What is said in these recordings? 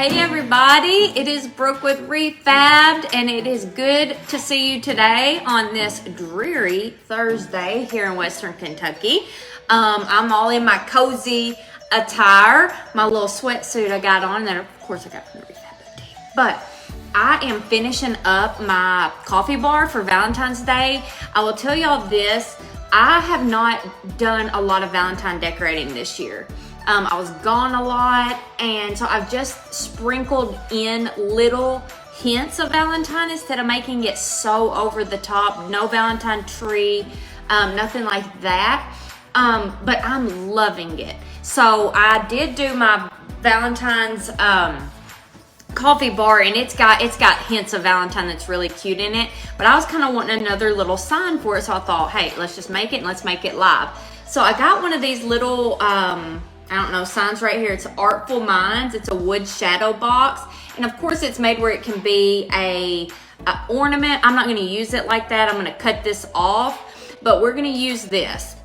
Hey everybody, it is Brooke with Re-Fabbed, and it is good to see you today on this dreary Thursday here in Western Kentucky. I'm all in my cozy attire, my little sweatsuit I got on, and then of course I got from the Re-Fabbed boutique. But I am finishing up my coffee bar for Valentine's Day. I will tell y'all this, I have not done a lot of Valentine decorating this year. I was gone a lot, and so I've just sprinkled in little hints of Valentine instead of making it so over the top. No Valentine tree, nothing like that, but I'm loving it. So I did do my Valentine's coffee bar, and it's got hints of Valentine that's really cute in it, but I was kind of wanting another little sign for it, so I thought, hey, let's just make it and let's make it live. So I got one of these little I don't know, signs right here. It's Artful Minds. It's a wood shadow box. And of course it's made where it can be a ornament. I'm not gonna use it like that. I'm gonna cut this off, but we're gonna use this.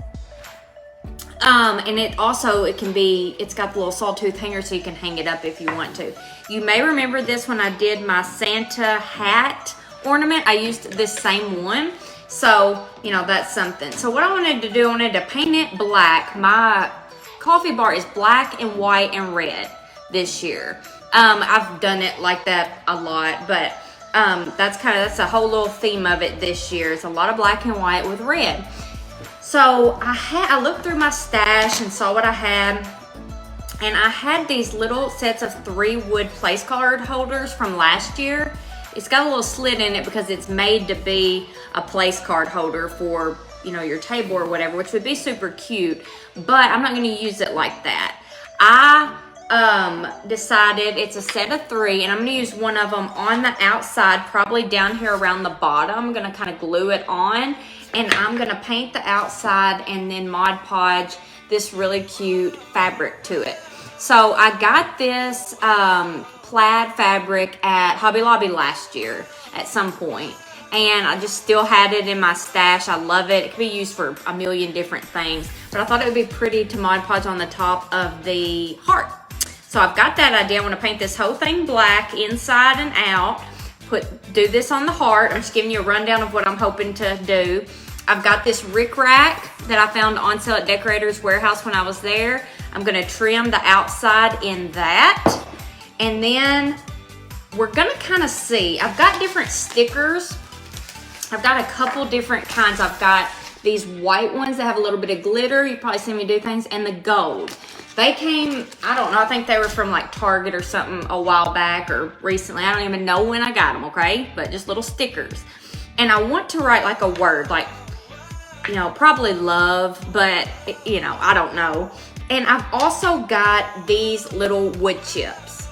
And it also, it's got the little sawtooth hanger so you can hang it up if you want to. You may remember this when I did my Santa hat ornament. I used this same one. So, you know, that's something. So what I wanted to do, I wanted to paint it black. My coffee bar is black and white and red this year. I've done it like that a lot, but that's a whole little theme of it this year. It's a lot of black and white with red. So I looked through my stash and saw what I had, and I had these little sets of 3 wood place card holders from last year. It's got a little slit in it because it's made to be a place card holder for, you know, your table or whatever, which would be super cute, but I'm not going to use it like that. I decided it's a set of 3, and I'm going to use one of them on the outside, probably down here around the bottom. I'm going to kind of glue it on, and I'm going to paint the outside and then Mod Podge this really cute fabric to it. So I got this plaid fabric at Hobby Lobby last year at some point, and I just still had it in my stash. I love it. It can be used for a million different things, but I thought it would be pretty to Mod Podge on the top of the heart. So I've got that idea. I want to paint this whole thing black inside and out. Do this on the heart. I'm just giving you a rundown of what I'm hoping to do. I've got this rickrack that I found on sale at Decorator's Warehouse when I was there. I'm going to trim the outside in that, and then we're going to kind of see. I've got different stickers. I've got a couple different kinds. I've got these white ones that have a little bit of glitter. You've probably seen me do things, and the gold. They came, I don't know, I think they were from like Target or something a while back or recently. I don't even know when I got them, okay? But just little stickers. And I want to write like a word, like, you know, probably love, but, you know, I don't know. And I've also got these little wood chips.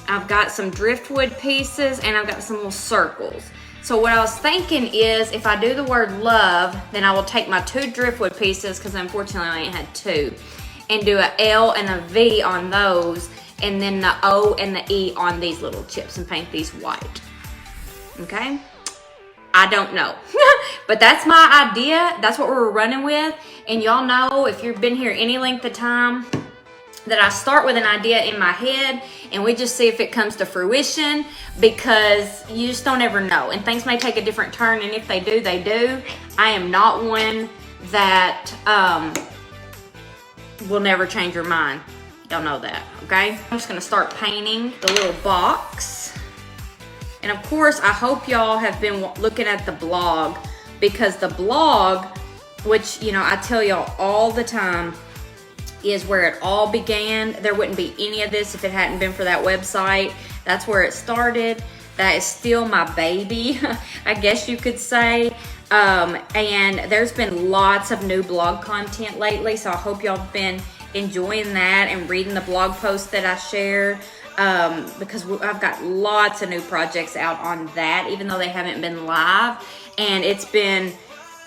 I've got some driftwood pieces, and I've got some little circles. So what I was thinking is, if I do the word love, then I will take my 2 driftwood pieces, because unfortunately I ain't had 2, and do a L and a V on those, and then the O and the E on these little chips, and paint these white. Okay? I don't know. But that's my idea. That's what we're running with. And y'all know, if you've been here any length of time, that I start with an idea in my head and we just see if it comes to fruition, because you just don't ever know. And things may take a different turn, and if they do, they do. I am not one that will never change your mind. Y'all know that, okay? I'm just gonna start painting the little box. And of course, I hope y'all have been looking at the blog, because the blog, which, you know, I tell y'all all the time, is where it all began. There wouldn't be any of this if it hadn't been for that website. That's where it started. That is still my baby, I guess you could say. And there's been lots of new blog content lately, so I hope y'all have been enjoying that and reading the blog posts that I share, because I've got lots of new projects out on that, even though they haven't been live. And it's been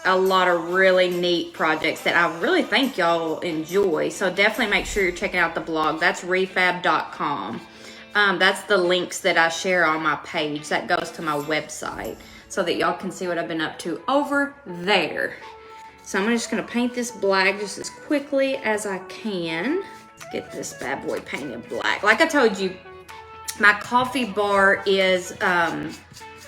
a lot of really neat projects that I really think y'all enjoy. So definitely make sure you're checking out the blog. That's refabbed.com. That's the links that I share on my page. That goes to my website so that y'all can see what I've been up to over there. So I'm just gonna paint this black just as quickly as I can. Let's get this bad boy painted black. Like I told you, My coffee bar is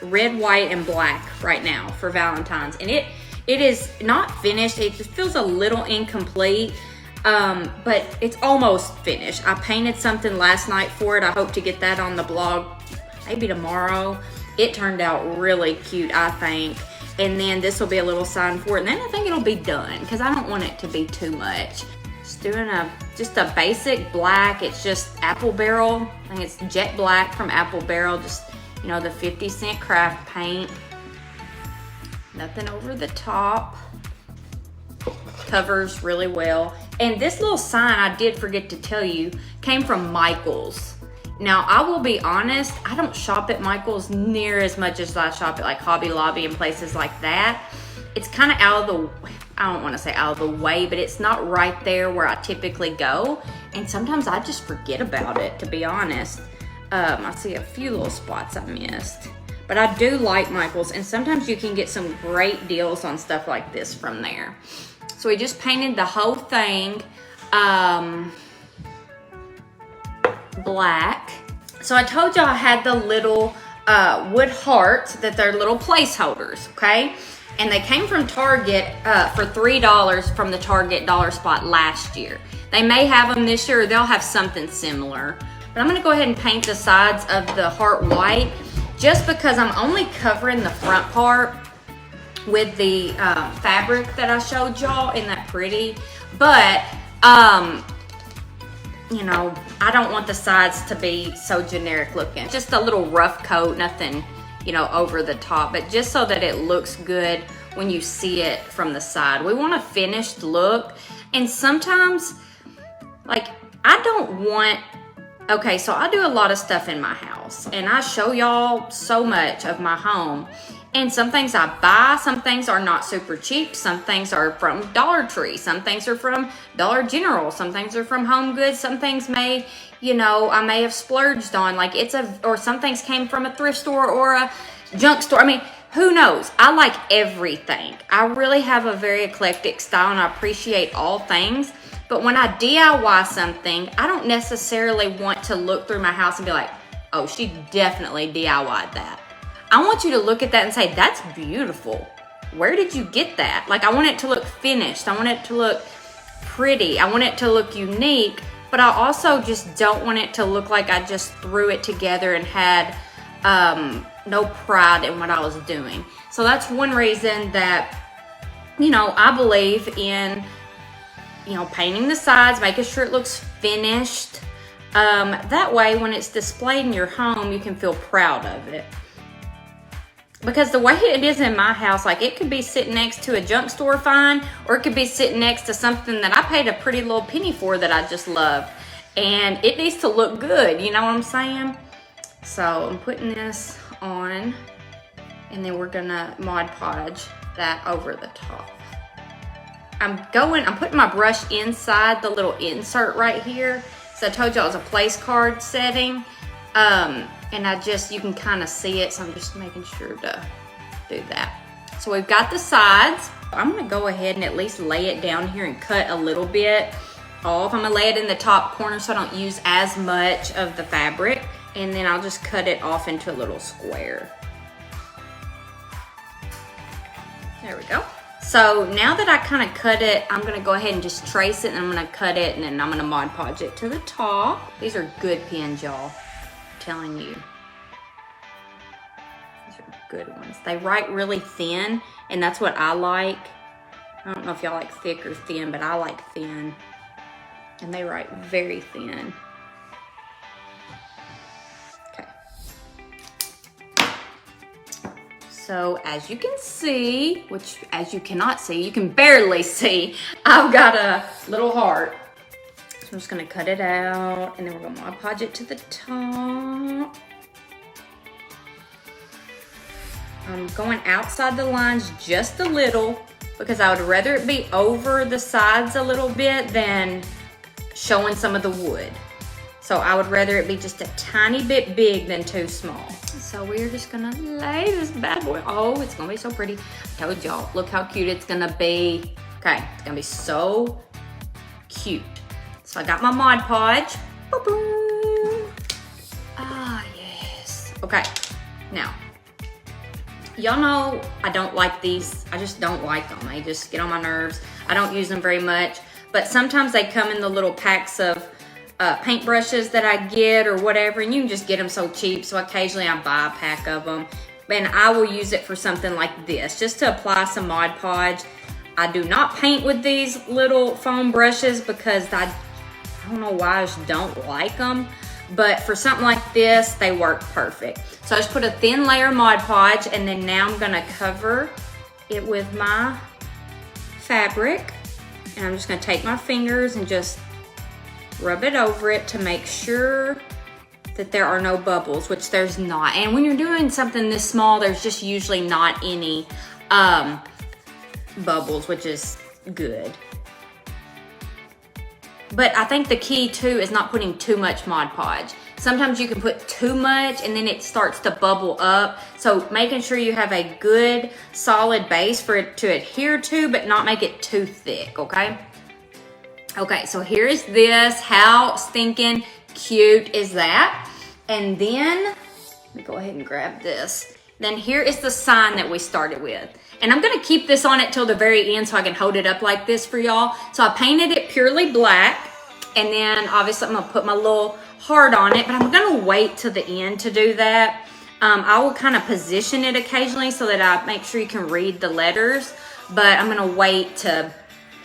red, white, and black right now for Valentine's. And it is not finished. It just feels a little incomplete, but it's almost finished. I painted something last night for it. I hope to get that on the blog maybe tomorrow. It turned out really cute, I think. And then this will be a little sign for it. And then I think it'll be done because I don't want it to be too much. Just doing just a basic black. It's just Apple Barrel. I think it's jet black from Apple Barrel. Just, you know, the 50-cent craft paint. Nothing over the top. Covers really well. And this little sign, I did forget to tell you, came from Michael's. Now, I will be honest, I don't shop at Michael's near as much as I shop at like Hobby Lobby and places like that. It's kind of out of the, I don't want to say out of the way, but it's not right there where I typically go. And sometimes I just forget about it, to be honest. I see a few little spots I missed. But I do like Michael's, and sometimes you can get some great deals on stuff like this from there. So we just painted the whole thing black. So I told y'all I had the little wood hearts that they're little placeholders, okay? And they came from Target for $3 from the Target dollar spot last year. They may have them this year, or they'll have something similar. But I'm gonna go ahead and paint the sides of the heart white, just because I'm only covering the front part with the fabric that I showed y'all. Isn't that pretty? But, you know, I don't want the sides to be so generic looking. Just a little rough coat, nothing, you know, over the top, but just so that it looks good when you see it from the side. We want a finished look. And sometimes, like, I don't want, okay, so I do a lot of stuff in my house, and I show y'all so much of my home. And some things I buy, some things are not super cheap, some things are from Dollar Tree, some things are from Dollar General, some things are from Home Goods, some things may, you know, I may have splurged on, like or some things came from a thrift store or a junk store. I mean, who knows? I like everything. I really have a very eclectic style, and I appreciate all things. But when I DIY something, I don't necessarily want to look through my house and be like, oh, she definitely DIY'd that. I want you to look at that and say, that's beautiful. Where did you get that? Like, I want it to look finished. I want it to look pretty. I want it to look unique, but I also just don't want it to look like I just threw it together and had no pride in what I was doing. So that's one reason that, you know, I believe in, you know, painting the sides, making sure it looks finished. That way, when it's displayed in your home, you can feel proud of it. Because the way it is in my house, like, it could be sitting next to a junk store find, or it could be sitting next to something that I paid a pretty little penny for that I just love. And it needs to look good, you know what I'm saying? So I'm putting this on, and then we're gonna Mod Podge that over the top. I'm putting my brush inside the little insert right here. So I told y'all it was a place card setting. And you can kind of see it, so I'm just making sure to do that. So we've got the sides. I'm gonna go ahead and at least lay it down here and cut a little bit off. I'm gonna lay it in the top corner so I don't use as much of the fabric, and then I'll just cut it off into a little square. There we go. So now that I kind of cut it, I'm gonna go ahead and just trace it, and I'm gonna cut it, and then I'm gonna Mod Podge it to the top. These are good pins, y'all. Telling you, these are good ones. They write really thin, and that's what I like. I don't know if y'all like thick or thin, but I like thin, and they write very thin. Okay. So as you can see, which as you cannot see, you can barely see, I've got a little heart. So I'm just gonna cut it out, and then we're gonna Mod Podge it to the top. I'm going outside the lines just a little, because I would rather it be over the sides a little bit than showing some of the wood. So I would rather it be just a tiny bit big than too small. So we're just gonna lay this bad boy. Oh, it's gonna be so pretty. I told y'all, look how cute it's gonna be. Okay, it's gonna be so cute. So I got my Mod Podge. Boom, boom. Ah, Okay, now, y'all know I don't like these. I just don't like them. They just get on my nerves. I don't use them very much, but sometimes they come in the little packs of paintbrushes that I get or whatever, and you can just get them so cheap, so occasionally I buy a pack of them, and I will use it for something like this, just to apply some Mod Podge. I do not paint with these little foam brushes because I don't know why, I just don't like them, but for something like this, they work perfect. So I just put a thin layer of Mod Podge, and then now I'm gonna cover it with my fabric, and I'm just gonna take my fingers and just rub it over it to make sure that there are no bubbles, which there's not. And when you're doing something this small, there's just usually not any bubbles, which is good. But I think the key too is not putting too much Mod Podge. Sometimes you can put too much and then it starts to bubble up. So making sure you have a good solid base for it to adhere to, but not make it too thick, okay? Okay, so here is this. How stinking cute is that? And then, let me go ahead and grab this. Then here is the sign that we started with. And I'm gonna keep this on it till the very end so I can hold it up like this for y'all. So I painted it purely black. And then obviously I'm gonna put my little heart on it, but I'm gonna wait till the end to do that. I will kind of position it occasionally so that I make sure you can read the letters, but I'm gonna wait to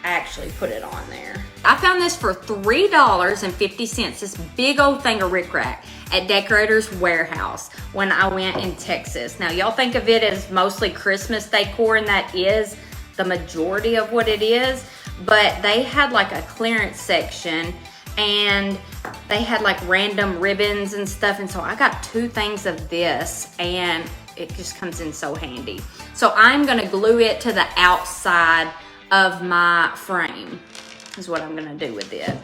actually put it on there. I found this for $3.50, this big old thing of rickrack at Decorator's Warehouse when I went in Texas. Now y'all think of it as mostly Christmas decor, and that is the majority of what it is, but they had like a clearance section and they had like random ribbons and stuff, and so I got 2 things of this and it just comes in so handy. So I'm gonna glue it to the outside of my frame is what I'm gonna do with it.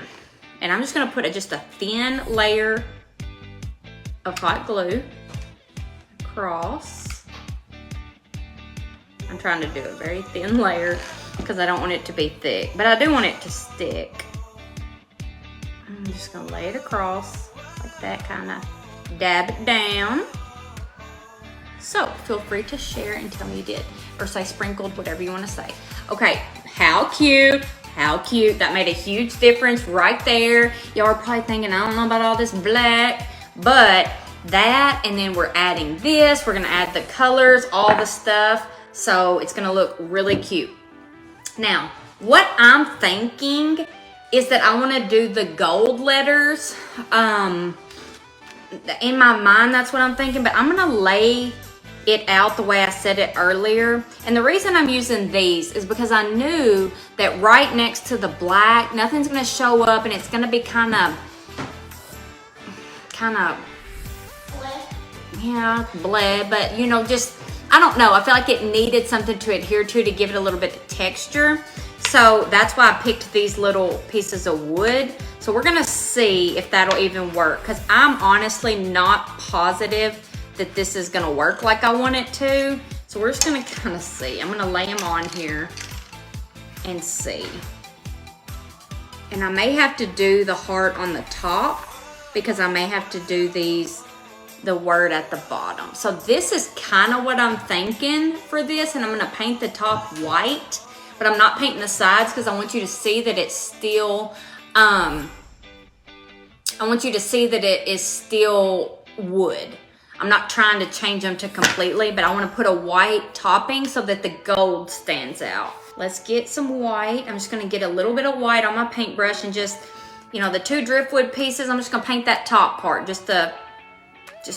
And I'm just gonna put just a thin layer of hot glue across. I'm trying to do a very thin layer because I don't want it to be thick, but I do want it to stick. I'm just gonna lay it across like that, kind of dab it down. So feel free to share and tell me you did, or say sprinkled, whatever you want to say. Okay, how cute, how cute. That made a huge difference right there. Y'all are probably thinking, I don't know about all this black, but that, and then we're adding this, we're gonna add the colors, all the stuff, so it's gonna look really cute. Now, what I'm thinking is that I wanna do the gold letters. In my mind, that's what I'm thinking, but I'm gonna lay it out the way I said it earlier. And the reason I'm using these is because I knew that right next to the black, nothing's gonna show up and it's gonna be kind of yeah, bled, but you know, just, I don't know, I feel like it needed something to adhere to give it a little bit of texture. So that's why I picked these little pieces of wood. So we're gonna see if that'll even work, because I'm honestly not positive that this is gonna work like I want it to. So we're just gonna kind of see. I'm gonna lay them on here and see. And I may have to do the heart on the top because I may have to do the word at the bottom. So this is kind of what I'm thinking for this, and I'm gonna paint the top white, but I'm not painting the sides because I want you to see that it's still, I want you to see that it is still wood. I'm not trying to change them to completely, but I want to put a white topping so that the gold stands out. Let's get some white. I'm just going to get a little bit of white on my paintbrush and just, you know, the 2 driftwood pieces, I'm just going to paint that top part. Just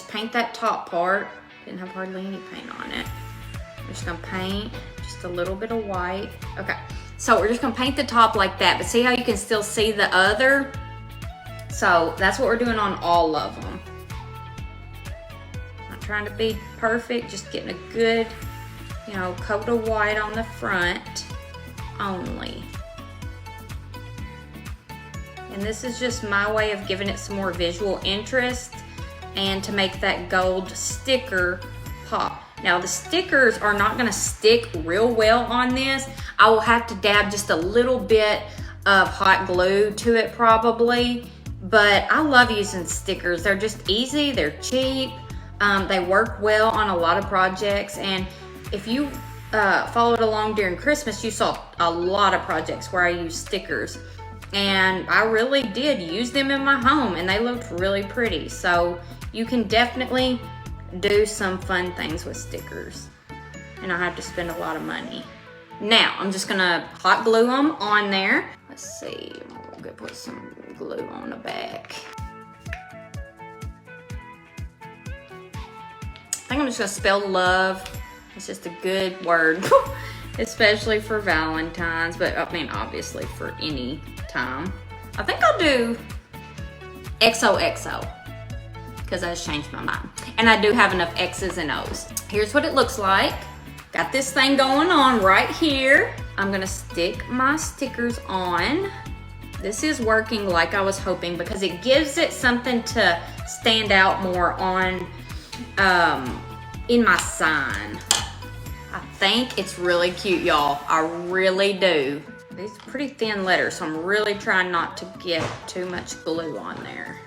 paint that top part. Didn't have hardly any paint on it. I'm just going to paint just a little bit of white. Okay, so we're just going to paint the top like that, but see how you can still see the other? So that's what we're doing on all of them. Not trying to be perfect, just getting a good, you know, coat of white on the front only. And this is just my way of giving it some more visual interest and to make that gold sticker pop. Now the stickers are not gonna stick real well on this. I will have to dab just a little bit of hot glue to it probably, but I love using stickers. They're just easy, they're cheap. They work well on a lot of projects, and if you followed along during Christmas, you saw a lot of projects where I used stickers, and I really did use them in my home, and they looked really pretty. So you can definitely do some fun things with stickers, and I have to spend a lot of money. Now I'm just gonna hot glue them on there. Let's see, I'm gonna put some glue on the back. I think I'm just gonna spell love. It's just a good word, especially for Valentine's, but I mean, obviously for any time. I think I'll do XOXO, because I just changed my mind. And I do have enough X's and O's. Here's what it looks like. Got this thing going on right here. I'm gonna stick my stickers on. This is working like I was hoping, because it gives it something to stand out more on in my sign. I think it's really cute, y'all. I really do. These are pretty thin letters, so I'm really trying not to get too much glue on there.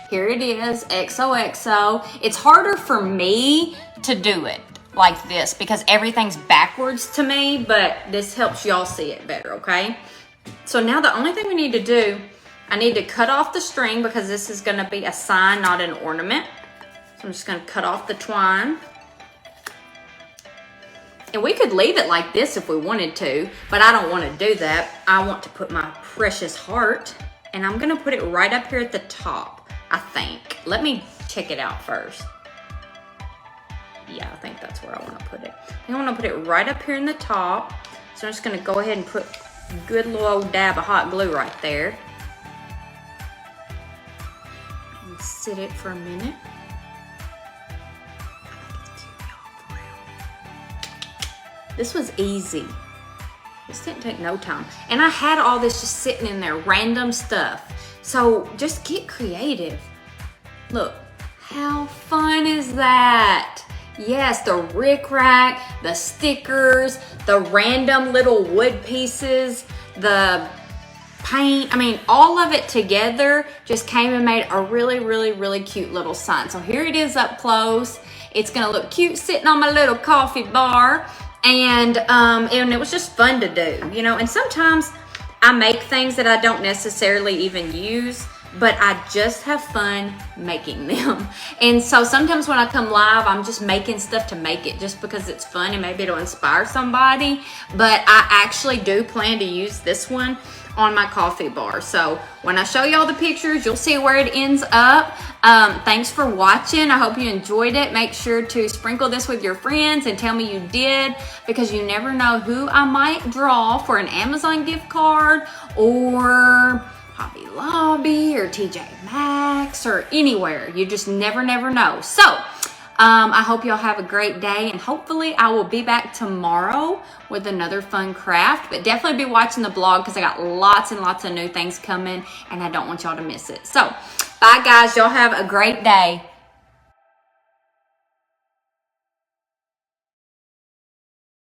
Here it is, XOXO. It's harder for me to do it like this because everything's backwards to me, but this helps y'all see it better, okay? So now the only thing we need to do, I need to cut off the string because this is gonna be a sign, not an ornament. So I'm just gonna cut off the twine. And we could leave it like this if we wanted to, but I don't wanna do that. I want to put my precious heart, and I'm gonna put it right up here at the top, I think. Let me check it out first. Yeah, I think that's where I wanna put it. I think I wanna put it right up here in the top. So I'm just gonna go ahead and put a good little old dab of hot glue right there. And sit it for a minute. This was easy. This didn't take no time. And I had all this just sitting in there, random stuff. So just get creative. Look, how fun is that? Yes, the rickrack, the stickers, the random little wood pieces, the paint. I mean, all of it together just came and made a really, really, really cute little sign. So here it is up close. It's gonna look cute sitting on my little coffee bar. And it was just fun to do, you know. And sometimes I make things that I don't necessarily even use, but I just have fun making them. And so sometimes when I come live, I'm just making stuff to make it just because it's fun and maybe it'll inspire somebody. But I actually do plan to use this one on my coffee bar. So when I show y'all the pictures, you'll see where it ends up. Thanks for watching. I hope you enjoyed it. Make sure to sprinkle this with your friends and tell me you did, because you never know who I might draw for an Amazon gift card or Hobby Lobby or TJ Maxx or anywhere. You just never know. So I hope y'all have a great day, and hopefully I will be back tomorrow with another fun craft, but definitely be watching the blog because I got lots and lots of new things coming and I don't want y'all to miss it. So bye guys, y'all have a great day.